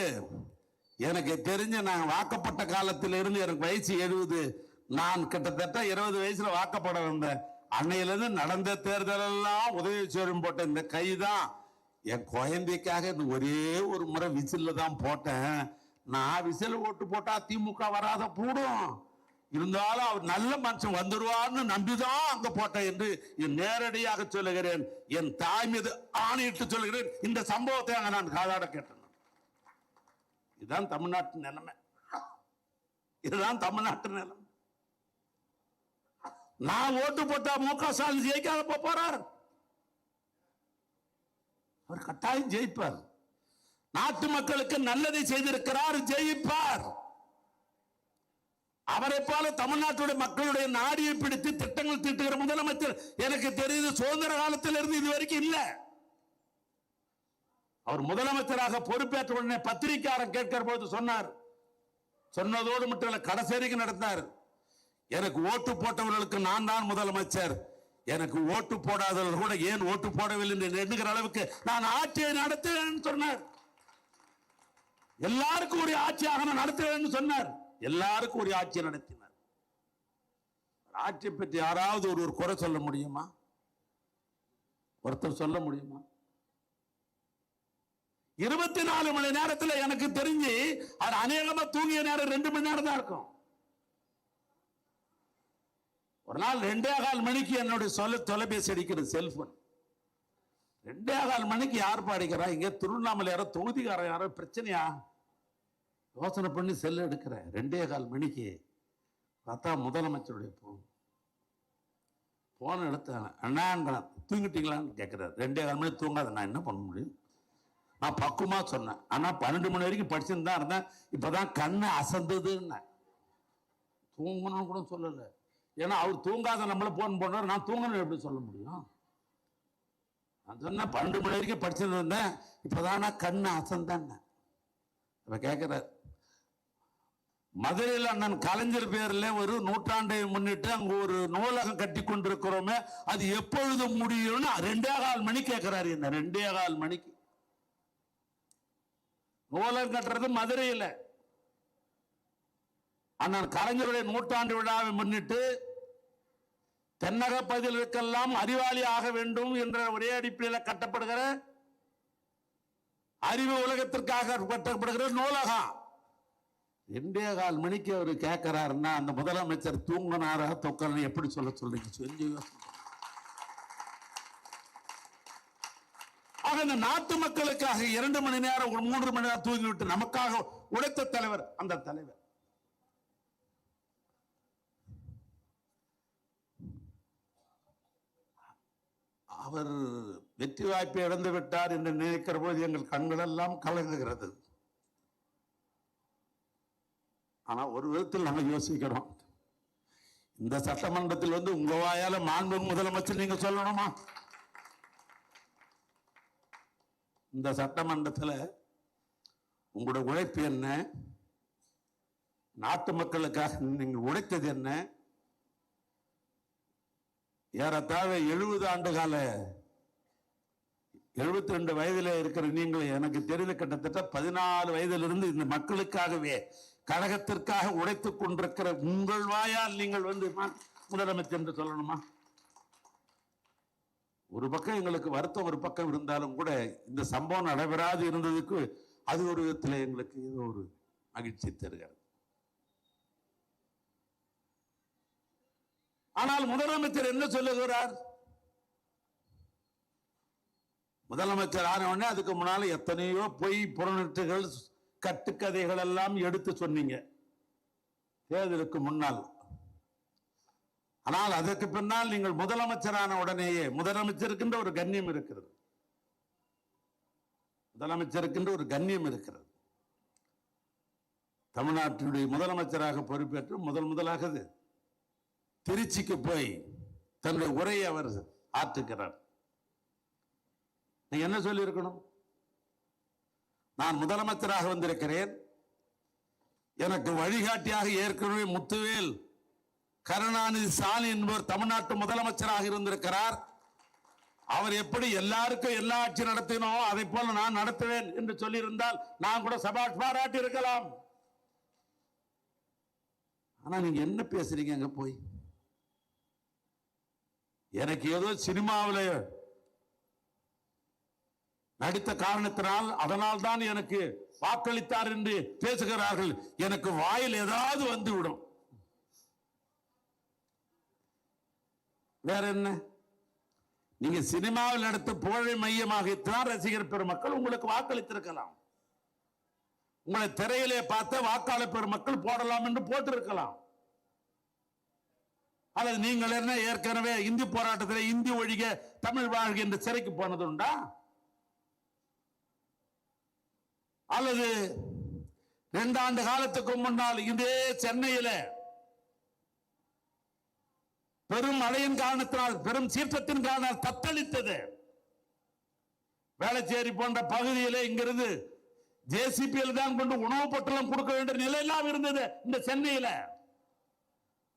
எனக்கு தெரிஞ்ச நான் வாக்கப்பட்ட காலத்திலிருந்து எனக்கு வயசு 70. நான் கிட்டத்தட்ட 20 வயசுல வாக்கப்பட வந்தேன். அன்னையிலிருந்து நடந்த தேர்தல் எல்லாம் உதவி செய்யும் போட்ட இந்த கைதான் என் குழந்தைக்காக ஒரே ஒரு முறை விசில்ல தான் போட்டேன். நான் விசில் ஓட்டு போட்டா திமுக வராத கூடும், இருந்தாலும் அவர் நல்ல மனுஷன் வந்துருவார்னு நம்பிதான் அங்க போட்டேன் என்று நேரடியாக சொல்லுகிறேன். என் தாய் மீது ஆணையிட்டு சொல்லுகிறேன். இந்த சம்பவத்தை அங்க நான் காதாட கேட்டேன். இதுதான் தமிழ்நாட்டு நிலைமை, இதுதான் தமிழ்நாட்டு நிலைமை. நான் ஓட்டு போட்டா மு.க. ஸ்டாலின் ஜெயிக்காத போறார். அவர் கட்டாயம் ஜெயிப்பார். நாட்டு மக்களுக்கு நல்லதை செய்திருக்கிறார், ஜெயிப்பார். அவரை போல தமிழ்நாட்டுடைய மக்களுடைய நாடியை பிடித்து திட்டங்கள் தீட்டுகிற முதலமைச்சர் எனக்கு தெரியுது சுதந்திர காலத்தில் இருந்து இது வரைக்கும் இல்ல. அவர் முதலமைச்சராக பொறுப்பேற்ற உடனே பத்திரிகையாளர் கேட்கிற போது சொன்னார், சொன்னதோடு மட்டும் இல்ல கடைசி நடந்தார். எனக்கு ஓட்டு போட்டவர்களுக்கு நான் தான் முதலமைச்சர், எனக்கு ஓட்டு போடாதவர்கள் கூட ஏன் ஓட்டு போடவில்லை என்று எண்ணுகிற அளவுக்கு நான் ஆட்சியை நடத்துவேன் சொன்னார். எல்லாருக்கும் ஒரு ஆட்சியாக நான் நடத்துவேன் சொன்னார். எல்லாருக்கும் ஒரு ஆட்சியை நடத்தினார். ஆட்சியை பற்றி யாராவது ஒரு குறை சொல்ல முடியுமா? ஒருத்தர் சொல்ல முடியுமா? 24 மணி நேரத்தில் எனக்கு தெரிஞ்சு அது அநேகமா தூங்கிய நேரம் 2 மணி நேரம் தான் இருக்கும். ஒரு நாள் 2:15 மணிக்கு என்னுடைய தொலைபேசி அடிக்கிறது, செல்போன். 2:15 மணிக்கு யார் பாடிக்கிறா? இங்க திருவண்ணாமலை யாரோ தொகுதிக்காரன் யாரோ பிரச்சனையா யோசனை பண்ணி செல்ல எடுக்கிறேன். 2:15 மணிக்கு பார்த்தா முதலமைச்சருடைய போன் எடுத்தாங்க. அண்ணா தூங்கிட்டீங்களான்னு கேட்கிறாரு. 2:15 மணி தூங்காத, நான் என்ன பண்ண முடியும்? நான் பக்குவமா சொன்னேன். ஆனா 12 மணி வரைக்கும் படிச்சுன்னு தான் இருந்தேன். இப்பதான் கண்ணு அசந்ததுன்னு. தூங்கணும்னு கூட சொல்லல. ஏன்னா அவர் தூங்காத நம்மள போன் போடுறாரு, நான் தூங்கணும் எப்படி சொல்ல முடியும்? நான் சொன்ன 12 மணி வரைக்கும் படிச்சுட்டு இருந்தேன், இப்பதான் கண்ணு அசந்தேன். இப்ப கேட்கிறார், மதுரையில் அண்ணன் கலைஞர் பேர்ல ஒரு நூற்றாண்டை முன்னிட்டு அங்க ஒரு நூலகம் கட்டி கொண்டிருக்கிறோமே, அது எப்பொழுது முடியும்னு 2:15 மணி கேட்கிறாரு. என்ன 2:15 மணிக்கு நூலகம் கட்டுறது மதுரையில் அண்ணன் கலைஞருடைய நூற்றாண்டு விழாவை முன்னிட்டு தென்னக பகுதிகளுக்கெல்லாம் அறிவாளி ஆக வேண்டும் என்ற ஒரே அடிப்படையில் கட்டப்படுகிற அறிவு உலகத்திற்காக கட்டப்படுகிற நூலகம் 2:15 மணிக்கு அவர் கேட்கிறாருன்னா அந்த முதலமைச்சர் தூங்கினாரா தொக்கலன்னு எப்படி சொல்றீங்க? சொல்லி ஆக இந்த நாட்டு மக்களுக்காக 2 மணி நேரம் 3 மணி நேரம் தூங்கிவிட்டு நமக்காக உழைத்த தலைவர் அந்த தலைவர். அவர் வெற்றி வாய்ப்பை இழந்து விட்டார் என்று நினைக்கிற போது எங்கள் கண்கள் எல்லாம் கலங்குகிறது. ஆனா ஒரு விதத்தில் நாங்கள் யோசிக்கிறோம், இந்த சட்டமன்றத்தில் வந்து உங்க வாயால மாண்பு முதலமைச்சர் நீங்க சொல்லணுமா? இந்த சட்டமன்றத்தில் உங்களுடைய உழைப்பு என்ன, நாட்டு மக்களுக்காக நீங்கள் உழைத்தது என்ன? ஏறத்தாழ 70 ஆண்டு கால 72 வயதில் இருக்கிற நீங்கள் எனக்கு தெரிந்த கிட்டத்தட்ட 14 வயதிலிருந்து இந்த மக்களுக்காகவே கழகத்திற்காக உழைத்துக் கொண்டிருக்கிற உங்கள் வாயால் நீங்கள் வந்து முதலமைச்சர் என்று சொல்லணுமா? ஒரு பக்கம் எங்களுக்கு வருத்தம் ஒரு பக்கம் இருந்தாலும் கூட இந்த சம்பவம் நடைபெறாது இருந்ததுக்கு அது ஒரு விதத்தில் எங்களுக்கு ஏதோ ஒரு மகிழ்ச்சி தருகிறது. ஆனால் முதலமைச்சர் என்ன சொல்லுகிறார்? முதலமைச்சர் ஆன உடனே அதுக்கு முன்னால எத்தனையோ பொய் புறநீட்டுகள் கட்டுக்கதைகள் எல்லாம் எடுத்து சொன்னீங்க தேர்தலுக்கு முன்னால். ஆனால் அதற்கு பின்னால் நீங்கள் முதலமைச்சரான உடனேயே முதலமைச்சருக்கின்ற ஒரு கண்ணியம் இருக்கிறது. முதலமைச்சருக்கின்ற ஒரு கண்ணியம் இருக்கிறது. தமிழ்நாட்டினுடைய முதலமைச்சராக பொறுப்பேற்று முதலாக திருச்சிக்கு போய் தன்னுடைய உரையை அவர் ஆற்றுகிறார். நீங்க என்ன சொல்லி இருக்கணும்? நான் முதலமைச்சராக வந்திருக்கிறேன், எனக்கு வழிகாட்டியாக ஏற்கனவே முத்துவேல் கருணாநிதி ஸ்டாலின் என்பவர் தமிழ்நாட்டு முதலமைச்சராக இருந்திருக்கிறார். அவர் எப்படி எல்லாருக்கும் எல்லா ஆட்சி நடத்தினோம் அதை போல நான் நடத்துவேன் என்று சொல்லியிருந்தால் நான் கூட சபாஷ் பாராட்டி இருக்கலாம். ஆனா நீங்க என்ன பேசுறீங்க? அங்க போய் எனக்கு ஏதோ சினிமாவில் நடித்த காரணத்தினால் அதனால் தான் எனக்கு வாக்களித்தார் என்று பேசுகிறார்கள். எனக்கு வாயில் ஏதாவது வந்து விடும். வேற என்ன? நீங்க சினிமாவில் நடத்த புகழை மையமாகத்தான் ரசிகர் பெருமக்கள் உங்களுக்கு வாக்களித்திருக்கலாம். உங்களை திரையிலே பார்த்த வாக்காளர் பெருமக்கள் போடலாம் என்று போட்டிருக்கலாம். அல்லது நீங்கள் என்ன ஏற்கனவே இந்தி போராட்டத்தில் இந்தி ஒழிக தமிழ் வாழ்க என்று சிறைக்கு போனது உண்டா? அல்லது 2 ஆண்டு காலத்துக்கு முன்னால் இதே சென்னையில் பெரும் மழையின் காரணத்தினால் பெரும் சீற்றத்தின் காரணத்தால் தத்தளித்தது. வேளச்சேரி போன்ற பகுதியிலே இங்கிருந்து ஜேசிபியில் தான் கொண்டு உணவு பொட்டலம் கொடுக்க வேண்டிய நிலையெல்லாம் இருந்தது இந்த சென்னையில.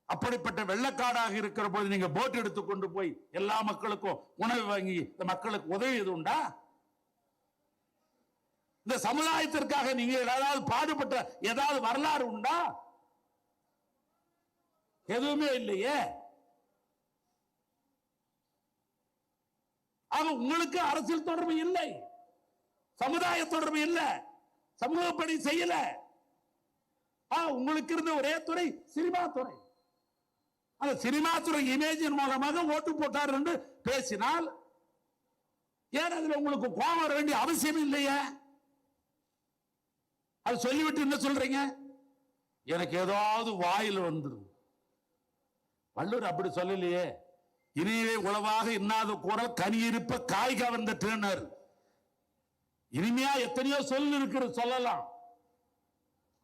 அப்படிப்பட்ட வெள்ளக்காடாக இருக்கிற போது நீங்க போட் எடுத்து கொண்டு போய் எல்லா மக்களுக்கும் உணவு வாங்கி இந்த மக்களுக்கு உதவியது உண்டா? இந்த சமுதாயத்திற்காக நீங்க ஏதாவது பாடுபட்ட ஏதாவது வரலாறு உண்டா? எதுவுமே இல்லையே. உங்களுக்கு அரசியல் தொடர்பு இல்லை, சமுதாய தொடர்பு இல்லை, சமூக பணி செய்யல. உங்களுக்கு இருந்த ஒரே துறை சினிமா துறை. அந்த சினிமா துறை இமேஜின் மூலமாக ஓட்டு போட்டார் என்று பேசினால் ஏன் அதுல உங்களுக்கு கோபம் வர வேண்டிய அவசியம் இல்லையே? அது சொல்லிவிட்டு என்ன சொல்றீங்க? எனக்கு ஏதாவது வாயில் வந்துடும். வள்ளுவர் அப்படி சொல்லலையே. இனியே உளவாக இன்னாத குரல் கனி இருப்ப காய் கவர்ந்த ட்ரெயினர். இனிமையா எத்தனையோ சொல் இருக்கிற சொல்லலாம்.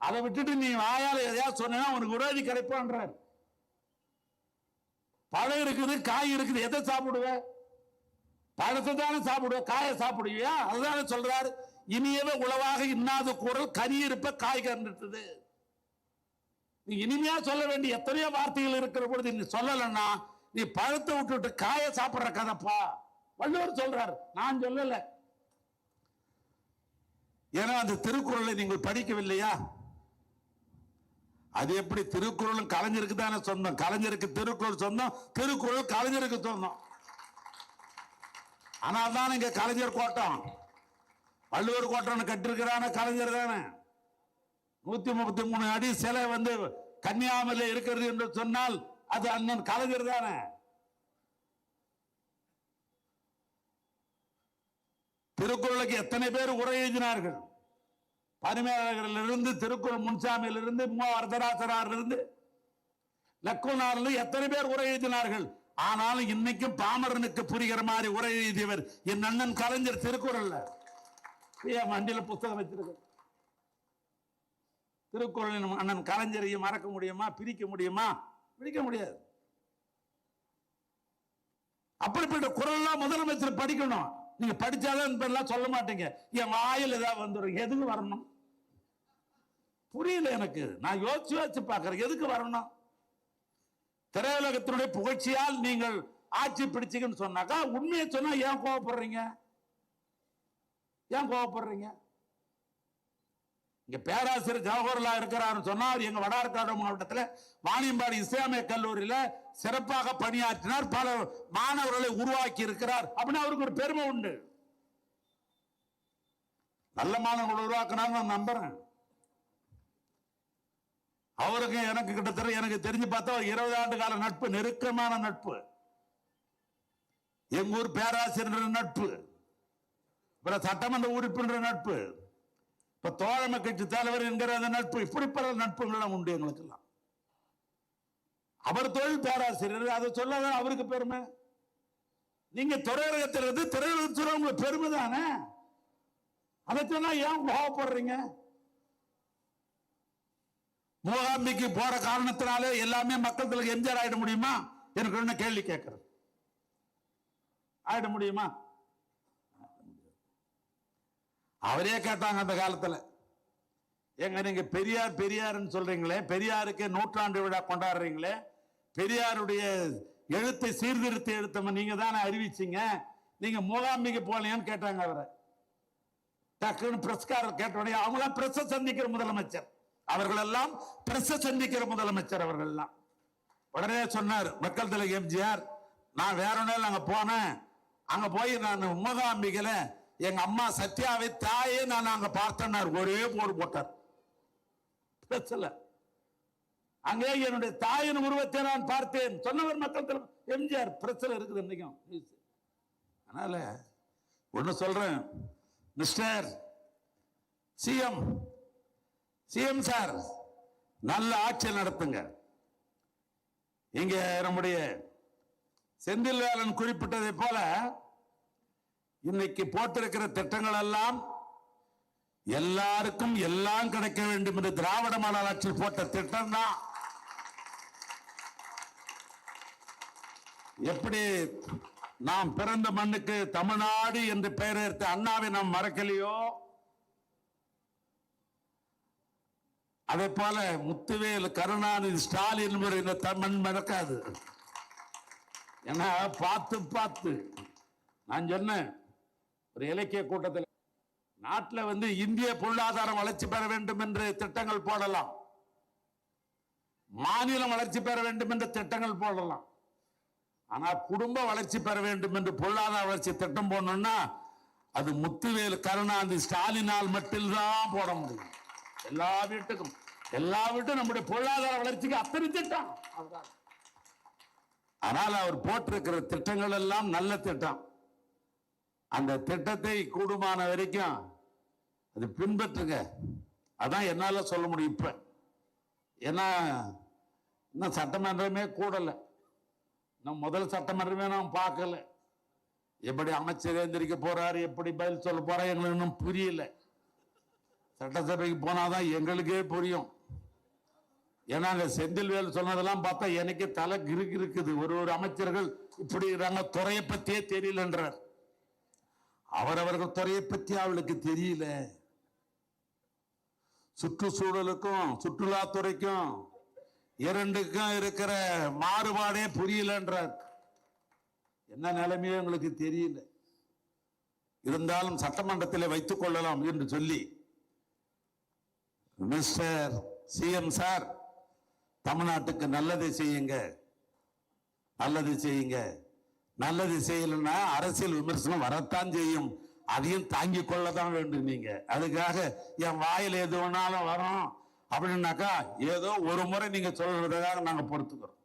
அதை விட்டுட்டு நீ வாயால எதையாவது சொன்னா உனக்கு விரோதி கிடைப்பான்றார். பழம் இருக்குது, காய் இருக்குது, எதை சாப்பிடுவ? பழத்தை தானே சாப்பிடுவ, காயை சாப்பிடுவியா? அதுதானே சொல்றாரு. இனியவே உளவாக இன்னாத குரல் கனி இருப்ப காய் கவர்ந்தது. நீ இனிமையா சொல்ல வேண்டிய எத்தனையோ வார்த்தைகள் இருக்கிற பொழுது நீ சொல்லலன்னா நீ பழத்தை விட்டுட்டு காய சாப்பிடுற கதைப்பா. வள்ளுவர் சொல்றாரு, நான் சொல்லல. ஏன்னா அந்த திருக்குறளை நீங்கள் படிக்கவில்லையா? அது எப்படி? திருக்குறளும் கலைஞருக்கு தானே சொந்தம். கலைஞருக்கு திருக்குறள் சொந்தம், திருக்குறள் கலைஞருக்கு சொந்தம். ஆனால் தான் இங்க கலைஞர் கோட்டம், வள்ளுவர் கோட்டம் கட்டிருக்கிறான கலைஞர் தானே. 133 அடி சிலை வந்து கன்னியாகுமரியில இருக்கிறது என்று சொன்னால் அது அண்ணன் கலைஞர் தானே. திருக்குறளுக்கு எத்தனை பேர் உரை எழுதினார்கள்? பரிமேலகரிலிருந்து, திருக்குறள் முன்சாமியிலிருந்து, வரதராசராரிலிருந்து, லக்குனாரிலிருந்து எத்தனை பேர் உரை எழுதினார்கள். ஆனாலும் இன்னைக்கும் பாமரனுக்கு புரிகிற மாதிரி உரை எழுதியவர் என் அண்ணன் கலைஞர். திருக்குறள்ல வண்டியில புத்தகம் வச்சிருக்க திருக்குறளின் அண்ணன் கலைஞரையும் மறக்க முடியுமா? பிரிக்க முடியுமா? பிடிக்க முடியாது. அப்படிப்பட்ட குரல்லாம் முதலமைச்சர் படிக்கணும். நீங்க படிச்சாதான் சொல்ல மாட்டீங்க. என் வாயில் ஏதாவது வந்துடும். எதுக்கு வரணும்? புரியல எனக்கு. நான் யோசிச்சு பார்க்கிறேன், எதுக்கு வரணும்? திரையுலகத்தினுடைய புகழ்ச்சியால் நீங்கள் ஆட்சி பிடிச்சிங்கன்னு சொன்னாக்கா உண்மையை சொன்னா ஏன் கோவப்படுறீங்க? ஏன் கோவப்படுறீங்க? இங்க பேராசிரியர் ஜவஹர்லால் இருக்கிறாருன்னு சொன்னா எங்க வடார்காடு மாவட்டத்தில் வாணியம்பாடி இஸ்லாமிய கல்லூரியில சிறப்பாக பணியாற்றினார், பல மாணவர்களை உருவாக்கி இருக்கிறார் அப்படின்னு அவருக்கு ஒரு பெருமை உண்டு. நல்ல மாணவர்களை உருவாக்கினார் நான் நம்புறேன். அவருக்கு எனக்கு கிட்டத்தட்ட எனக்கு தெரிஞ்சு பார்த்தா 20 ஆண்டு கால நட்பு, நெருக்கமான நட்பு. எங்க ஊர் பேராசிரியர் நட்பு, சட்டமன்ற உறுப்பினர் நட்பு, இப்ப தோழமை கட்சி தலைவர் என்கிற அந்த நட்பு, இப்படி பல நட்புகள் உண்டு எங்களுக்கு எல்லாம். அவர் தொழில் பேராசிரியர், அதை சொல்லாத அவருக்கு பெருமை. நீங்க துறையரகத்திலிருந்து திரையுலகத்தில் உங்களுக்கு பெருமை தானே, அதை சொன்னா ஏன் கோவப்படுறீங்க? மூகாம்பிக்கு போற காரணத்தினாலே எல்லாமே மக்கள் எம்ஜிஆர் ஆயிட முடியுமா? எனக்கு என்ன கேள்வி கேட்கிறேன். ஆயிட முடியுமா? அவரே கேட்டாங்க அந்த காலத்துல, எங்க நீங்க பெரியார் பெரியார்னு சொல்றீங்களே, பெரியாருக்கு நூற்றாண்டு விழா கொண்டாடுறீங்களே, பெரியாருடைய எழுத்தை சீர்திருத்தி எழுத்தவன் நீங்க தானே அறிவிச்சீங்க, நீங்க மூகாம்பிக்கு போலையான்னு கேட்டாங்க அவரை. டக்குன்னு பிரஸ்காரர் கேட்டோடனே அவங்களாம் பிரஸ் சந்திக்கிற முதலமைச்சர், அவர்கள் எல்லாம் பிரஸ் சந்திக்கிற முதலமைச்சர் அவர்கள் எல்லாம். உடனே சொன்னார் மக்கள் தலைவர் எம்ஜிஆர், நான் வேற ஒன்றும் அங்க போனேன், அங்க போய் நான் மூகாம்பிகையில எங்க அம்மா சத்யாவை தாயே நான் அங்க பார்த்தேன், ஒரே போடு போட்டார். அங்கே என்னுடைய தாயின் உருவத்தை நான் பார்த்தேன் சொன்னவர் மக்கள் தலைவர் எம்ஜிஆர். பிரச்சனை இருக்குது இன்னைக்கும். அதனால ஒண்ணு சொல்றேன், மிஸ்டர் சிஎம் சார், நல்ல ஆட்சி நடத்துங்க. இங்க நம்முடைய செந்தில்வேலன் குறிப்பிட்டதை போல இன்னைக்கு போட்டிருக்கிற திட்டங்கள் எல்லாம் எல்லாருக்கும் எல்லாம் கிடைக்க வேண்டும் என்று திராவிட மாடல் ஆட்சியில் போட்ட திட்டம் தான். எப்படி நாம் பிறந்த மண்ணுக்கு தமிழ்நாடு என்று பெயர் எடுத்த அண்ணாவை நாம் மறக்கலையோ, அதே போல முத்துவேல், கருணாநிதி, ஸ்டாலின் இந்த மண் மறக்காது. ஏன்னா பார்த்து நான் சொன்னேன் ஒரு இலக்கிய கூட்டத்தில், நாட்டில் இந்திய பொருளாதாரம் வளர்ச்சி பெற வேண்டும் என்று திட்டங்கள் போடலாம், மாநிலம் வளர்ச்சி பெற வேண்டும் என்று திட்டங்கள் போடலாம். ஆனா குடும்ப வளர்ச்சி பெற வேண்டும் என்று பொருளாதார வளர்ச்சி திட்டம் போடணும்னா அது முத்துவேல், கருணாநிதி, ஸ்டாலினால் மட்டும்தான் போட முடியும். எல்லா வீட்டுக்கும் நம்முடைய பொருளாதார வளர்ச்சிக்கு அத்தனை திட்டம். ஆனால் அவர் போட்டிருக்கிற திட்டங்கள் எல்லாம் நல்ல திட்டம். அந்த திட்டத்தை கூடுமான வரைக்கும் அது பின்பற்றுங்க. அதான் என்னால சொல்ல முடியும். இப்ப ஏன்னா இன்னும் சட்டமன்றமே கூடல, இன்னும் முதல் சட்டமன்றமே நாம் பார்க்கல. எப்படி அமைச்சர் எந்திரிக்க போறாரு, எப்படி பதில் சொல்ல போறாரு எங்களுக்கு இன்னும் புரியல. சட்டசபைக்கு போனாதான் எங்களுக்கே புரியும். ஏன்னா அங்க செந்தில்வேல் சொன்னதெல்லாம் பார்த்தா எனக்கு தலை இருக்குது. ஒரு அமைச்சர்கள் இப்படி இருக்காங்க, துறையை பத்தியே தெரியலன்றார். அவரவர்கள் துறையை பத்தி அவளுக்கு தெரியல. சுற்றுச்சூழலுக்கும் சுற்றுலாத்துறைக்கும் இரண்டுக்கும் இருக்கிற மாறுபாடே புரியலன்றார். என்ன நிலைமையோ எங்களுக்கு தெரியல. இருந்தாலும் சட்டமன்றத்தில் வைத்துக் கொள்ளலாம் என்று சொல்லி, மிஸ்டர் சிஎம் சார், தமிழ்நாட்டுக்கு நல்லது செய்யுங்க. நல்லது செய்யலன்னா அரசியல் விமர்சனம் வரத்தான் செய்யும், அதையும் தாங்கிக் கொள்ளதான் வேண்டும். நீங்க அதுக்காக என் வாயில் எது வேணாலும் வரும் அப்படின்னாக்கா ஏதோ ஒரு முறை நீங்க சொல்றதுக்காக நாங்க பொறுத்துக்கிறோம்.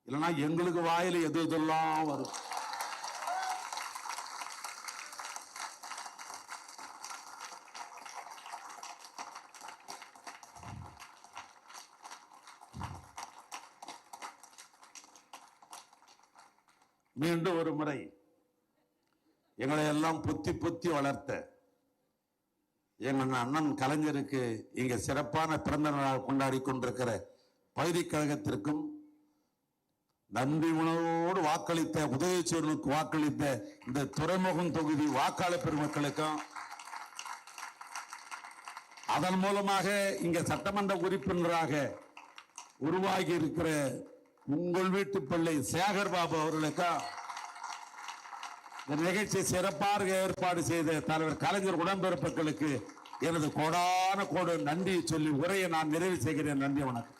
இல்லைன்னா எங்களுக்கு வாயில எது இதெல்லாம் வரும். மீண்டும் ஒரு முறை எங்களை எல்லாம் பொத்தி வளர்த்த எங்கள் அண்ணன் கலைஞருக்கு இங்க சிறப்பான பிறந்த நாள் கொண்டாடி கொண்டிருக்கிற பகுதி கழகத்திற்கும், நன்றி உணர்வோடு வாக்களித்த உதயசூரனுக்கு வாக்களித்த இந்த துறைமுகம் தொகுதி வாக்காளர் பெருமக்களுக்கும், அதன் மூலமாக இங்க சட்டமன்ற உறுப்பினராக உருவாகி இருக்கிற உங்கள் வீட்டு பிள்ளை சேகர் பாபு அவர்களுக்கும், இந்த நிகழ்ச்சி சிறப்பாக ஏற்பாடு செய்த தலைவர் கலைஞர் உடன்பிறப்புகளுக்கு எனது கோடான கோடு நன்றி சொல்லி உரையை நான் நிறைவு செய்கிறேன். நன்றி, வணக்கம்.